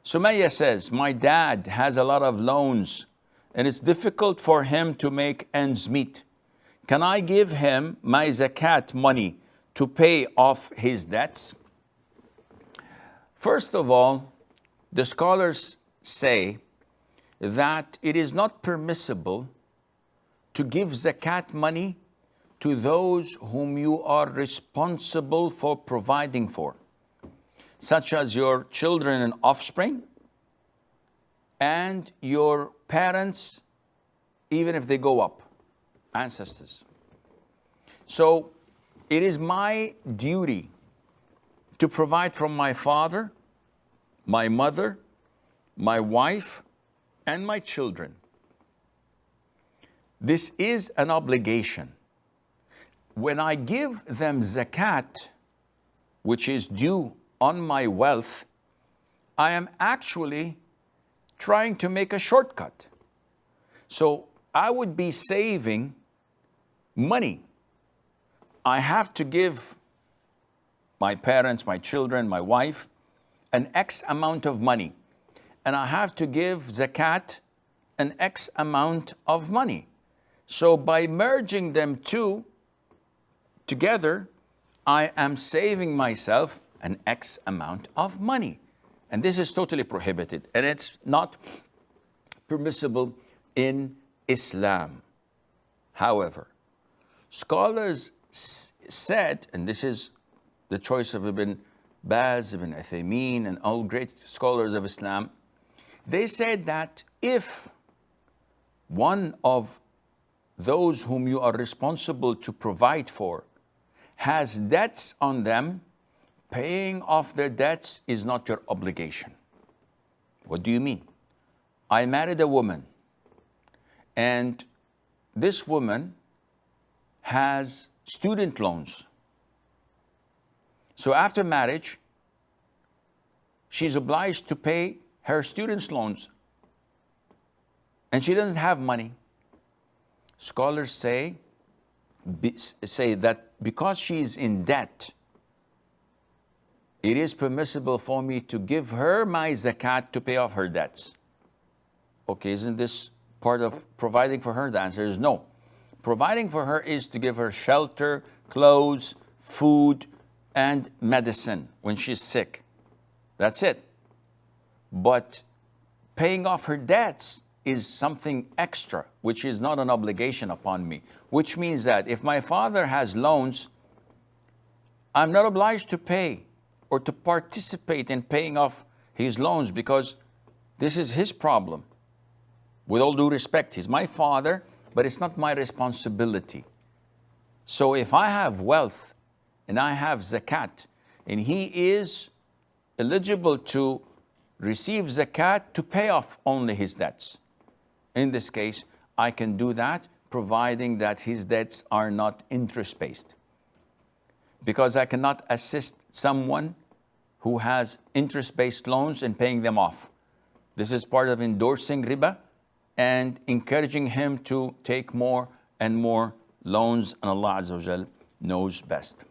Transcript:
Sumaya says, my dad has a lot of loans and it's difficult for him to make ends meet. Can I give him my zakat money to pay off his debts? First of all, the scholars say that it is not permissible to give zakat money to those whom you are responsible for providing for, such as your children and offspring, and your parents, even if they go up, ancestors. So it is my duty to provide for my father, my mother, my wife, and my children. This is an obligation. When I give them zakat, which is due on my wealth, I am actually trying to make a shortcut. So I would be saving money. I have to give my parents, my children, my wife, an X amount of money. And I have to give zakat an X amount of money. So by merging them together, I am saving myself an X amount of money. And this is totally prohibited. And it's not permissible in Islam. However, scholars said, and this is the choice of Ibn Baz, Ibn Uthaymeen, and all great scholars of Islam, they said that if one of those whom you are responsible to provide for has debts on them, paying off their debts is not your obligation. What do you mean? I married a woman, and this woman has student loans. So after marriage, she's obliged to pay her students' loans, and she doesn't have money. Scholars say that because she's in debt, it is permissible for me to give her my zakat to pay off her debts. Okay, isn't this part of providing for her? The answer is no. Providing for her is to give her shelter, clothes, food, and medicine when she's sick. That's it. But paying off her debts is something extra, which is not an obligation upon me. Which means that if my father has loans, I'm not obliged to pay or to participate in paying off his loans, because this is his problem. With all due respect, he's my father, but it's not my responsibility. So if I have wealth and I have zakat, and he is eligible to receive zakat to pay off only his debts, in this case, I can do that, providing that his debts are not interest-based. Because I cannot assist someone who has interest-based loans in paying them off. This is part of endorsing riba and encouraging him to take more and more loans, and Allah Azza wa Jal knows best.